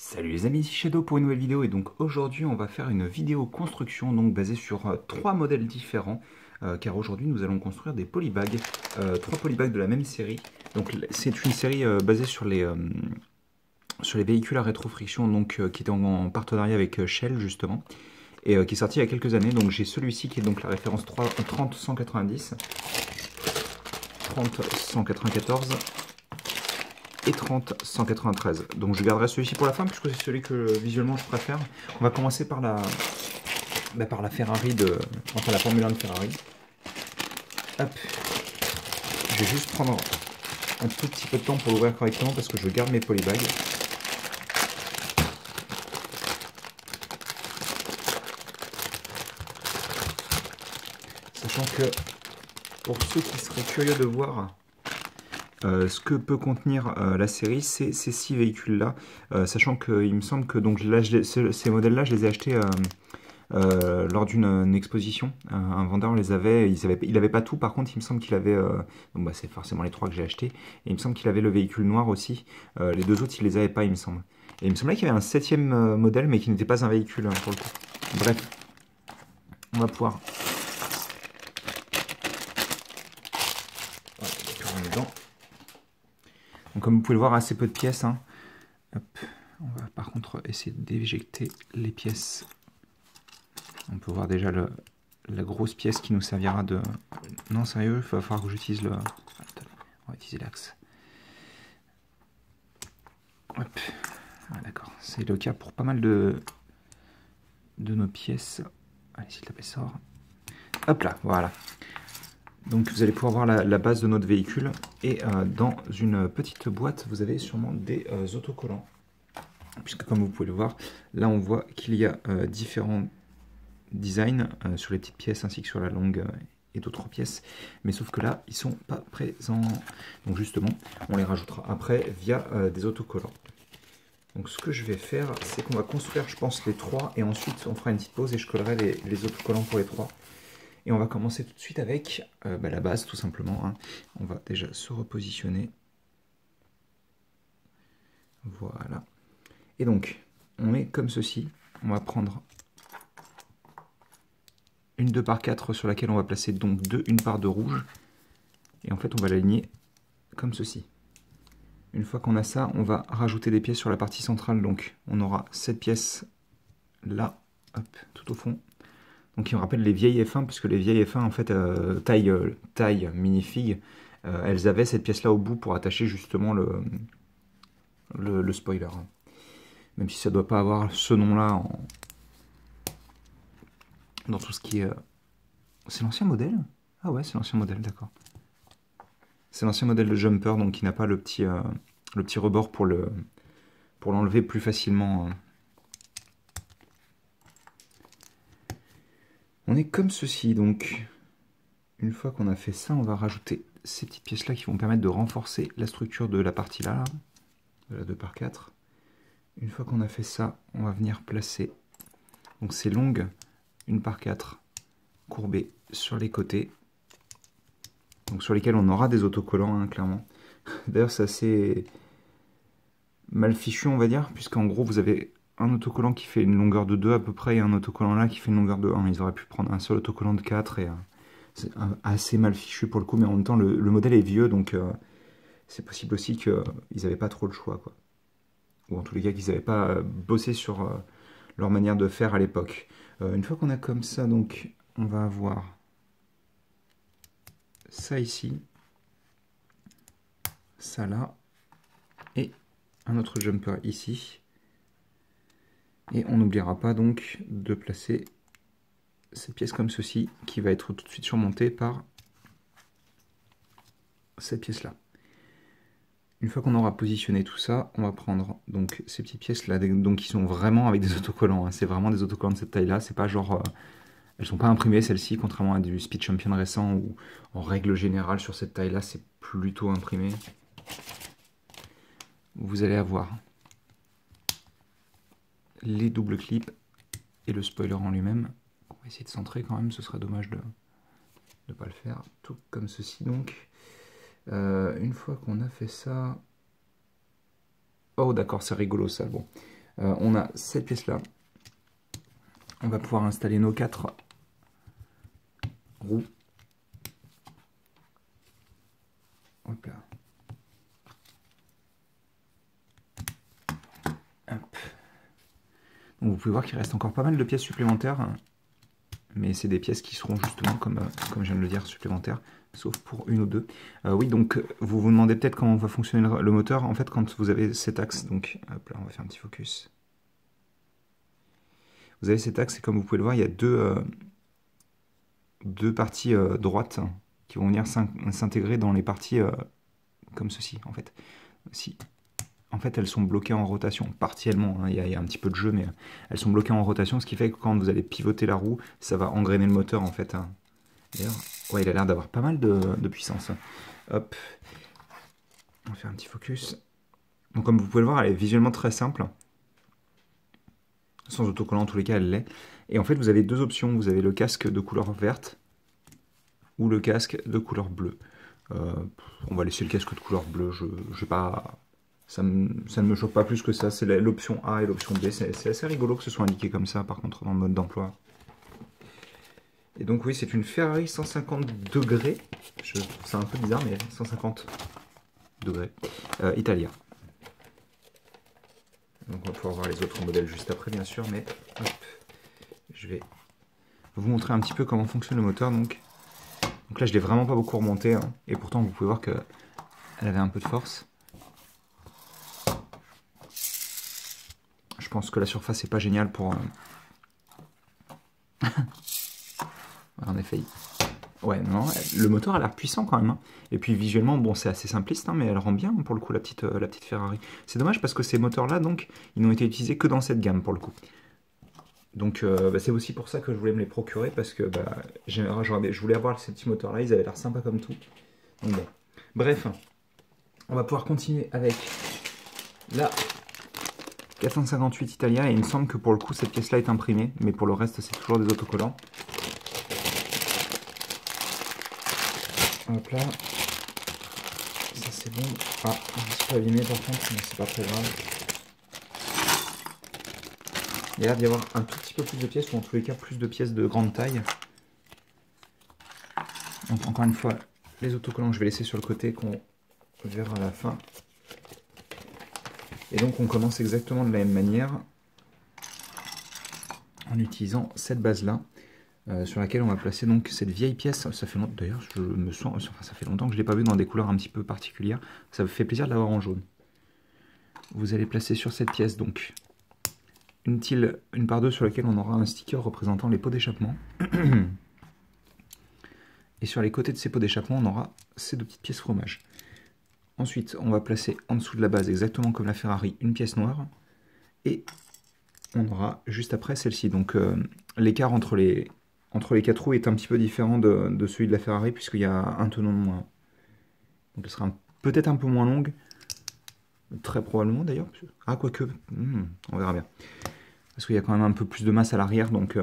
Salut les amis, ici Shadow pour une nouvelle vidéo et donc aujourd'hui on va faire une vidéo construction donc basée sur trois modèles différents car aujourd'hui nous allons construire des polybags, trois polybags de la même série. Donc c'est une série basée sur les véhicules à rétrofriction donc qui était en partenariat avec Shell justement et qui est sorti il y a quelques années. Donc j'ai celui-ci qui est donc la référence 30-190, 30-194 et 30-193. Donc je garderai celui-ci pour la fin puisque c'est celui que visuellement je préfère. On va commencer par la Ferrari enfin la Formule 1 de Ferrari. Hop. Je vais juste prendre un tout petit peu de temps pour l'ouvrir correctement parce que je garde mes polybags. Sachant que pour ceux qui seraient curieux de voir ce que peut contenir la série, c'est ces 6 véhicules-là. Sachant qu'il me semble que donc, là, ces modèles-là, je les ai achetés lors d'une exposition. Un vendeur les avait, il avait pas tout, par contre, il me semble qu'il avait, donc bah, c'est forcément les 3 que j'ai achetés, et il me semble qu'il avait le véhicule noir aussi. Les 2 autres, il les avait pas, il me semble. Et il me semblait qu'il y avait un 7e modèle, mais qui n'était pas un véhicule pour le coup. Bref, on va pouvoir... Donc comme vous pouvez le voir, assez peu de pièces. Hein. Hop. On va par contre essayer d'éjecter les pièces. On peut voir déjà la grosse pièce qui nous servira de... Non, sérieux, il va falloir que j'utilise le... Attends, on va utiliser l'axe. Hop. Ah, d'accord. C'est le cas pour pas mal de nos pièces. Allez, s'il te plaît, sort. Hop là, voilà. Donc vous allez pouvoir voir la base de notre véhicule. Et dans une petite boîte, vous avez sûrement des autocollants. Puisque comme vous pouvez le voir, là on voit qu'il y a différents design sur les petites pièces ainsi que sur la longue et d'autres pièces, mais sauf que là ils sont pas présents, donc justement on les rajoutera après via des autocollants. Donc ce que je vais faire, c'est qu'on va construire je pense les 3 et ensuite on fera une petite pause et je collerai les autocollants pour les 3 et on va commencer tout de suite avec la base tout simplement, hein. On va déjà se repositionner, voilà, et donc on met comme ceci. On va prendre une 2x4 sur laquelle on va placer donc une part de rouge. Et en fait, on va l'aligner comme ceci. Une fois qu'on a ça, on va rajouter des pièces sur la partie centrale. Donc, on aura cette pièce là, hop, tout au fond. Donc, il me rappelle les vieilles F1, parce que les vieilles F1, en fait, taille minifig, elles avaient cette pièce-là au bout pour attacher justement le spoiler. Même si ça ne doit pas avoir ce nom-là dans tout ce qui est... C'est l'ancien modèle? Ah ouais, c'est l'ancien modèle, d'accord. C'est l'ancien modèle de jumper, donc qui n'a pas le petit rebord pour l'enlever plus facilement. On est comme ceci, donc une fois qu'on a fait ça, on va rajouter ces petites pièces-là qui vont permettre de renforcer la structure de la partie là, de la 2x4. Une fois qu'on a fait ça, on va venir placer donc ces longues 1x4 courbées sur les côtés, donc sur lesquels on aura des autocollants, hein, clairement. D'ailleurs, c'est assez mal fichu, on va dire, puisqu'en gros, vous avez un autocollant qui fait une longueur de 2 à peu près, et un autocollant là qui fait une longueur de 1. Ils auraient pu prendre un seul autocollant de 4, et c'est assez mal fichu pour le coup, mais en même temps, le modèle est vieux, donc c'est possible aussi qu'ils n'avaient pas trop le choix, quoi. Ou en tous les cas, qu'ils n'avaient pas bossé sur leur manière de faire à l'époque. Une fois qu'on a comme ça, donc, on va avoir ça ici, ça là, et un autre jumper ici. Et on n'oubliera pas donc de placer cette pièce comme ceci, qui va être tout de suite surmontée par cette pièce-là. Une fois qu'on aura positionné tout ça, on va prendre donc ces petites pièces-là, donc qui sont vraiment avec des autocollants, hein. C'est vraiment des autocollants de cette taille-là, c'est pas genre... elles sont pas imprimées celles-ci, contrairement à du Speed Champion récent, où en règle générale sur cette taille-là, c'est plutôt imprimé. Vous allez avoir les doubles clips et le spoiler en lui-même. On va essayer de centrer quand même, ce serait dommage de ne pas le faire. Tout comme ceci donc. Une fois qu'on a fait ça... Oh d'accord, c'est rigolo ça. Bon, On a cette pièce-là. On va pouvoir installer nos 4 roues. Hop là. Hop. Donc vous pouvez voir qu'il reste encore pas mal de pièces supplémentaires. Mais c'est des pièces qui seront justement, comme je viens de le dire, supplémentaires. Sauf pour une ou deux. Oui, donc vous vous demandez peut-être comment va fonctionner le moteur. En fait, quand vous avez cet axe, donc hop là, on va faire un petit focus. Vous avez cet axe et comme vous pouvez le voir, il y a deux parties droites qui vont venir s'intégrer dans les parties comme ceci, en fait. Si. En fait, elles sont bloquées en rotation, partiellement. Hein, il y a un petit peu de jeu, mais elles sont bloquées en rotation, ce qui fait que quand vous allez pivoter la roue, ça va engrainer le moteur, en fait. Hein. D'ailleurs, ouais, il a l'air d'avoir pas mal de puissance. Hop. On va faire un petit focus. Donc, comme vous pouvez le voir, elle est visuellement très simple. Sans autocollant, en tous les cas, elle l'est. Et en fait, vous avez deux options. Vous avez le casque de couleur verte ou le casque de couleur bleue. On va laisser le casque de couleur bleue. Je pas... ça ne me choque pas plus que ça. C'est l'option A et l'option B. C'est assez rigolo que ce soit indiqué comme ça, par contre, dans le mode d'emploi. Et donc, oui, c'est une Ferrari 150 degrés. Je trouve ça un peu bizarre, mais 150 degrés. Italia. Donc on va pouvoir voir les autres modèles juste après bien sûr, mais hop, je vais vous montrer un petit peu comment fonctionne le moteur. Donc là je l'ai vraiment pas beaucoup remonté, hein, et pourtant vous pouvez voir qu'elle avait un peu de force. Je pense que la surface est pas géniale pour... on a failli. Ouais, non, le moteur a l'air puissant quand même. Hein. Et puis visuellement, bon, c'est assez simpliste, hein, mais elle rend bien pour le coup la petite Ferrari. C'est dommage parce que ces moteurs-là, donc, ils n'ont été utilisés que dans cette gamme pour le coup. Donc c'est aussi pour ça que je voulais me les procurer parce que je voulais avoir ces petits moteurs-là, ils avaient l'air sympas comme tout. Donc bon. Bref, on va pouvoir continuer avec la 458 Italia et il me semble que pour le coup cette pièce-là est imprimée, mais pour le reste c'est toujours des autocollants. Hop là, ça c'est bon. Ah, je suis pas abîmé par contre, mais c'est pas très grave. Il y a l'air d'y avoir un tout petit peu plus de pièces, ou en tous les cas plus de pièces de grande taille. Donc encore une fois, les autocollants je vais laisser sur le côté qu'on verra à la fin. Et donc on commence exactement de la même manière en utilisant cette base là. Sur laquelle on va placer donc cette vieille pièce. Ça fait longtemps, d'ailleurs, ça fait longtemps que je l'ai pas vu dans des couleurs un petit peu particulières. Ça me fait plaisir de l'avoir en jaune. Vous allez placer sur cette pièce donc une par deux sur laquelle on aura un sticker représentant les pots d'échappement. Et sur les côtés de ces pots d'échappement, on aura ces deux petites pièces fromage. Ensuite, on va placer en dessous de la base, exactement comme la Ferrari, une pièce noire. Et on aura juste après celle-ci. Donc l'écart entre les 4 roues est un petit peu différent de celui de la Ferrari puisqu'il y a un tenon de moins. Donc elle sera peut-être un peu moins longue. Très probablement d'ailleurs. Ah quoique, on verra bien. Parce qu'il y a quand même un peu plus de masse à l'arrière, donc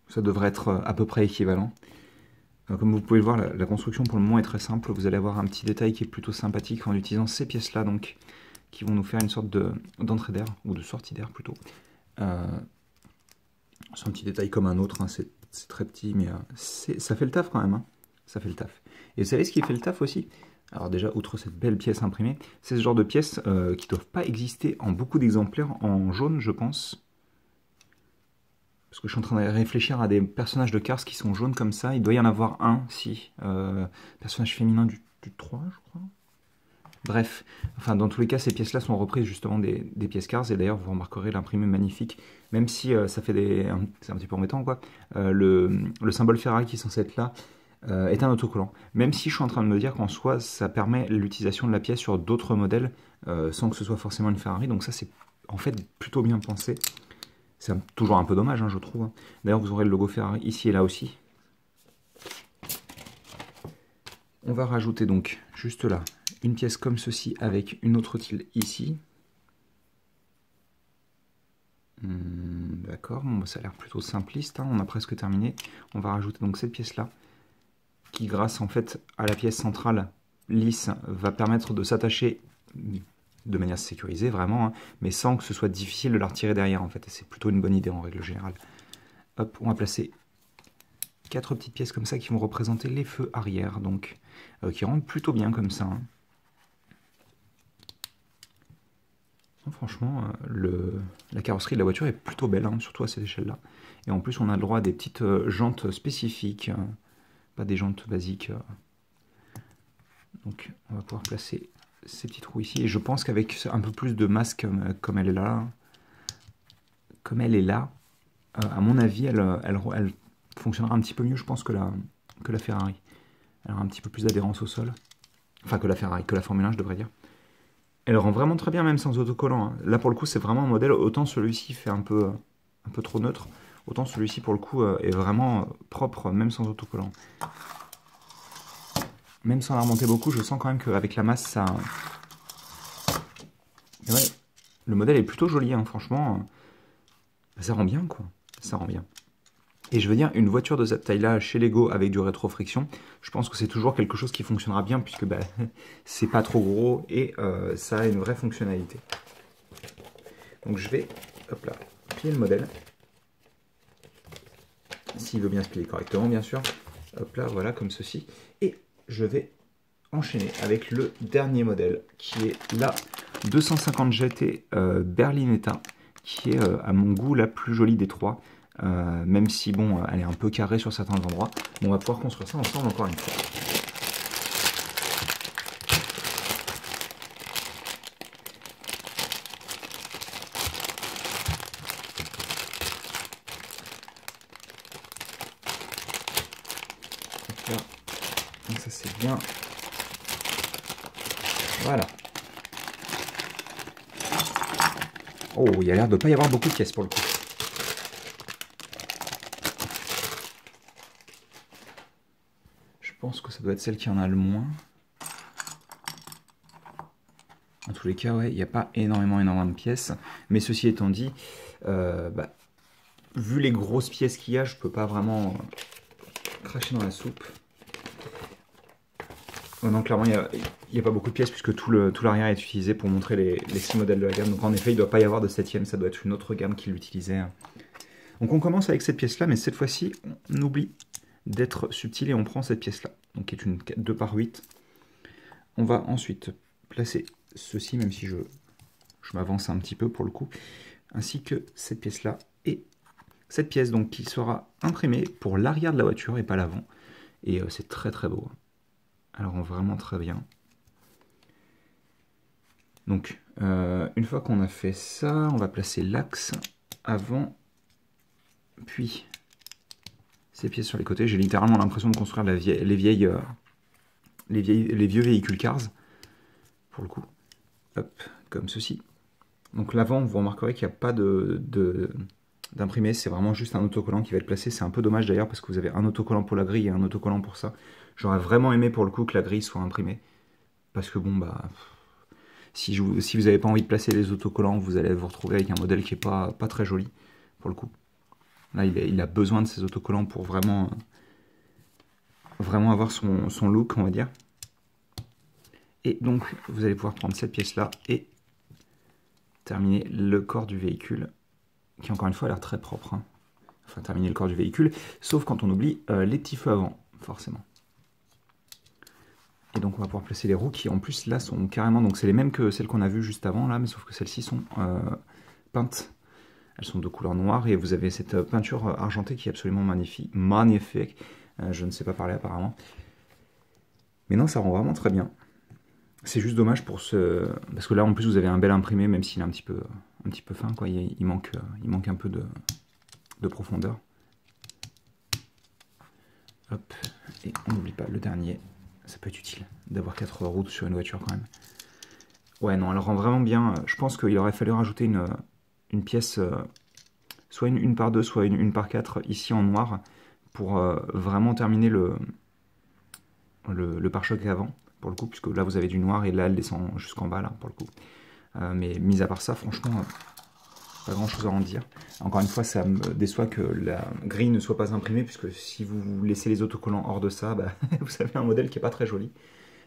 ça devrait être à peu près équivalent. Comme vous pouvez le voir, la construction pour le moment est très simple. Vous allez avoir un petit détail qui est plutôt sympathique en utilisant ces pièces-là, donc qui vont nous faire une sorte d'entrée d'air, ou de sortie d'air plutôt. C'est un petit détail comme un autre, hein, c'est très petit, mais ça fait le taf quand même. Hein. Ça fait le taf. Et vous savez ce qui fait le taf aussi? Alors déjà, outre cette belle pièce imprimée, c'est ce genre de pièces qui ne doivent pas exister en beaucoup d'exemplaires en jaune, je pense. Parce que je suis en train de réfléchir à des personnages de Cars qui sont jaunes comme ça. Il doit y en avoir un, si. Personnage féminin du 3, je crois. Bref, enfin dans tous les cas, ces pièces-là sont reprises justement des pièces Cars. Et d'ailleurs, vous remarquerez l'imprimé magnifique. Même si ça fait c'est un petit peu embêtant, quoi. Le symbole Ferrari qui est censé être là est un autocollant. Même si je suis en train de me dire qu'en soi, ça permet l'utilisation de la pièce sur d'autres modèles sans que ce soit forcément une Ferrari. Donc ça, c'est en fait plutôt bien pensé. C'est toujours un peu dommage, hein, je trouve. D'ailleurs, vous aurez le logo Ferrari ici et là aussi. On va rajouter donc, juste là, une pièce comme ceci avec une autre tilde ici. D'accord, bon, ça a l'air plutôt simpliste, hein, on a presque terminé. On va rajouter donc cette pièce-là, qui grâce en fait à la pièce centrale lisse, va permettre de s'attacher de manière sécurisée vraiment, hein, mais sans que ce soit difficile de la retirer derrière en fait. C'est plutôt une bonne idée en règle générale. Hop, on va placer 4 petites pièces comme ça qui vont représenter les feux arrière, donc qui rentrent plutôt bien comme ça. Hein. Donc, franchement, la carrosserie de la voiture est plutôt belle, hein, surtout à cette échelle-là. Et en plus, on a le droit à des petites jantes spécifiques, pas des jantes basiques. Donc, on va pouvoir placer ces petits trous ici. Et je pense qu'avec un peu plus de masse comme elle est là, à mon avis, elle fonctionnera un petit peu mieux, je pense, que la Ferrari. Elle aura un petit peu plus d'adhérence au sol. Enfin, que la Ferrari, que la Formule 1, je devrais dire. Elle rend vraiment très bien, même sans autocollant. Hein. Là, pour le coup, c'est vraiment un modèle. Autant celui-ci fait un peu trop neutre, autant celui-ci, pour le coup, est vraiment propre, même sans autocollant. Même sans la remonter beaucoup, je sens quand même qu'avec la masse, ça... Et ouais, le modèle est plutôt joli, hein, franchement. Ça rend bien, quoi. Ça rend bien. Et je veux dire, une voiture de cette taille-là, chez Lego, avec du rétro-friction, je pense que c'est toujours quelque chose qui fonctionnera bien, puisque bah, c'est pas trop gros, et ça a une vraie fonctionnalité. Donc je vais, hop là, plier le modèle. S'il veut bien se plier correctement, bien sûr. Hop là, voilà, comme ceci. Et je vais enchaîner avec le dernier modèle, qui est la 250 GT Berlinetta, qui est à mon goût la plus jolie des trois. Même si bon, elle est un peu carrée sur certains endroits. Mais on va pouvoir construire ça ensemble encore une fois. Là. Donc ça c'est bien. Voilà. Oh, il y a l'air de ne pas y avoir beaucoup de pièces pour le coup. Je pense que ça doit être celle qui en a le moins. En tous les cas, ouais, il n'y a pas énormément de pièces. Mais ceci étant dit, vu les grosses pièces qu'il y a, je peux pas vraiment cracher dans la soupe. Oh non, clairement, il n'y a pas beaucoup de pièces puisque tout l'arrière est utilisé pour montrer les 6 modèles de la gamme. Donc en effet, il ne doit pas y avoir de 7ème, ça doit être une autre gamme qui l'utilisait. Donc on commence avec cette pièce-là, mais cette fois-ci, on oublie d'être subtil et on prend cette pièce-là, donc qui est une 2 par 8. On va ensuite placer ceci, même si je m'avance un petit peu pour le coup, ainsi que cette pièce-là et cette pièce donc qui sera imprimée pour l'arrière de la voiture et pas l'avant. Et c'est très très beau. Alors vraiment très bien. Donc une fois qu'on a fait ça, on va placer l'axe avant, puis ces pièces sur les côtés. J'ai littéralement l'impression de construire les vieux véhicules Cars, pour le coup. Hop, comme ceci. Donc l'avant, vous remarquerez qu'il n'y a pas d'imprimé, c'est vraiment juste un autocollant qui va être placé. C'est un peu dommage d'ailleurs parce que vous avez un autocollant pour la grille et un autocollant pour ça. J'aurais vraiment aimé pour le coup que la grille soit imprimée. Parce que bon, bah, si vous n'avez pas envie de placer les autocollants, vous allez vous retrouver avec un modèle qui n'est pas très joli, pour le coup. Là, il a besoin de ces autocollants pour vraiment avoir son look, on va dire. Et donc, vous allez pouvoir prendre cette pièce-là et terminer le corps du véhicule, qui encore une fois a l'air très propre. Hein. Enfin, terminer le corps du véhicule, sauf quand on oublie les petits feux avant, forcément. Et donc on va pouvoir placer les roues qui en plus là sont carrément, donc c'est les mêmes que celles qu'on a vues juste avant là, mais sauf que celles-ci sont peintes. Elles sont de couleur noire et vous avez cette peinture argentée qui est absolument magnifique. Je ne sais pas parler apparemment. Mais non, ça rend vraiment très bien. C'est juste dommage pour parce que là en plus vous avez un bel imprimé, même s'il est un petit peu fin, quoi. Il manque un peu de profondeur. Hop, et on n'oublie pas le dernier. Ça peut être utile d'avoir 4 roues sur une voiture quand même. Ouais, non, elle rend vraiment bien. Je pense qu'il aurait fallu rajouter une pièce, soit une par 2, soit une par 4 ici en noir, pour vraiment terminer le pare-choc avant, pour le coup, puisque là vous avez du noir et là elle descend jusqu'en bas, là, pour le coup. Mais mis à part ça, franchement, pas grand chose à en dire. Encore une fois, ça me déçoit que la grille ne soit pas imprimée, puisque si vous laissez les autocollants hors de ça, bah, vous avez un modèle qui n'est pas très joli.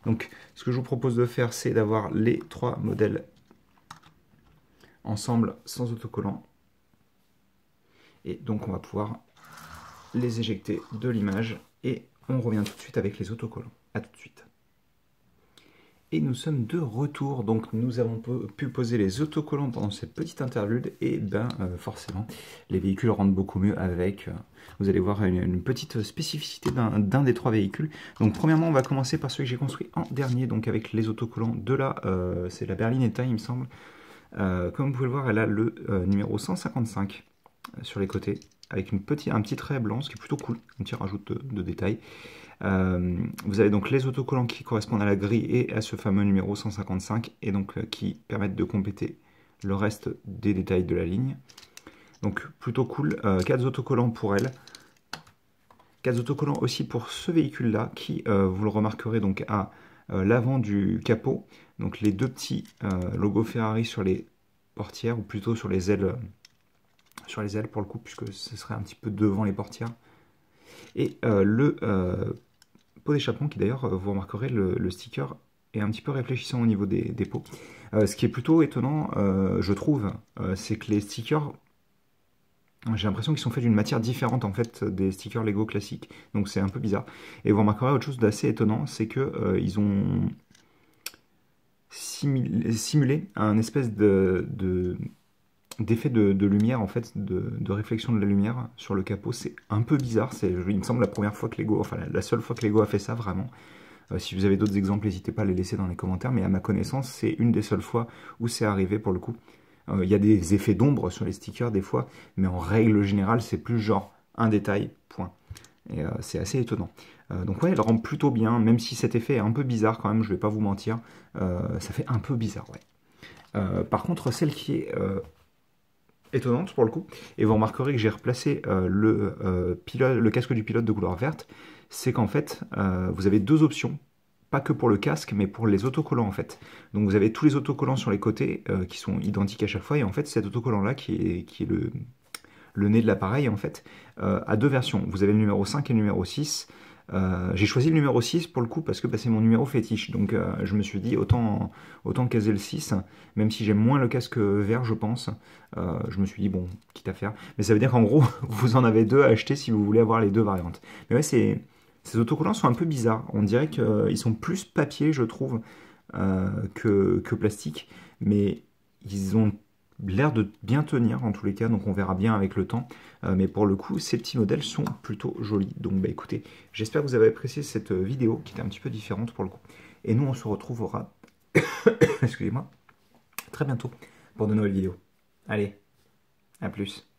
Donc, ce que je vous propose de faire, c'est d'avoir les 3 modèles ensemble sans autocollant. Et donc on va pouvoir les éjecter de l'image et on revient tout de suite avec les autocollants. A tout de suite. Et nous sommes de retour, donc nous avons pu poser les autocollants pendant cette petite interlude et forcément les véhicules rendent beaucoup mieux avec, vous allez voir une petite spécificité d'un des 3 véhicules. Donc premièrement on va commencer par celui que j'ai construit en dernier, donc avec les autocollants de là, c'est la Berlinetta il me semble. Comme vous pouvez le voir, elle a le numéro 155 sur les côtés, avec un petit trait blanc, ce qui est plutôt cool, un petit rajout de détails. Vous avez donc les autocollants qui correspondent à la grille et à ce fameux numéro 155, et donc qui permettent de compléter le reste des détails de la ligne. Donc plutôt cool, 4 autocollants pour elle. 4 autocollants aussi pour ce véhicule-là, qui, vous le remarquerez, donc à l'avant du capot. Donc les 2 petits logos Ferrari sur les portières, ou plutôt sur les ailes pour le coup, puisque ce serait un petit peu devant les portières. Et le pot d'échappement qui d'ailleurs, vous remarquerez, le sticker est un petit peu réfléchissant au niveau des pots. Ce qui est plutôt étonnant, je trouve, c'est que les stickers, j'ai l'impression qu'ils sont faits d'une matière différente en fait des stickers Lego classiques. Donc c'est un peu bizarre. Et vous remarquerez autre chose d'assez étonnant, c'est que ils ont simulé un espèce d'effet de lumière en fait, de réflexion de la lumière sur le capot. C'est un peu bizarre, il me semble la première fois que Lego, enfin la seule fois que Lego a fait ça vraiment. Si vous avez d'autres exemples, n'hésitez pas à les laisser dans les commentaires, mais à ma connaissance, c'est une des seules fois où c'est arrivé pour le coup. Il y a des effets d'ombre sur les stickers des fois, mais en règle générale, c'est plus genre un détail, point. Et c'est assez étonnant. Donc ouais, elle rend plutôt bien, même si cet effet est un peu bizarre quand même, je vais pas vous mentir. Ça fait un peu bizarre, ouais. Par contre, celle qui est étonnante pour le coup, et vous remarquerez que j'ai replacé le casque du pilote de couleur verte, c'est qu'en fait, vous avez 2 options, pas que pour le casque, mais pour les autocollants en fait. Donc vous avez tous les autocollants sur les côtés qui sont identiques à chaque fois, et en fait cet autocollant-là, qui est le nez de l'appareil en fait, a 2 versions. Vous avez le numéro 5 et le numéro 6. J'ai choisi le numéro 6 pour le coup parce que c'est mon numéro fétiche, donc je me suis dit autant caser le 6, même si j'aime moins le casque vert je pense. Je me suis dit bon, quitte à faire, mais ça veut dire qu'en gros vous en avez 2 à acheter si vous voulez avoir les 2 variantes. Mais ouais, ces autocollants sont un peu bizarres, on dirait qu'ils sont plus papier je trouve que plastique, mais ils ont l'air de bien tenir en tous les cas, donc on verra bien avec le temps. Mais pour le coup, ces petits modèles sont plutôt jolis. Donc bah écoutez, j'espère que vous avez apprécié cette vidéo qui était un petit peu différente pour le coup. Et nous, on se retrouvera, excusez-moi, très bientôt pour de nouvelles vidéos. Allez, à plus.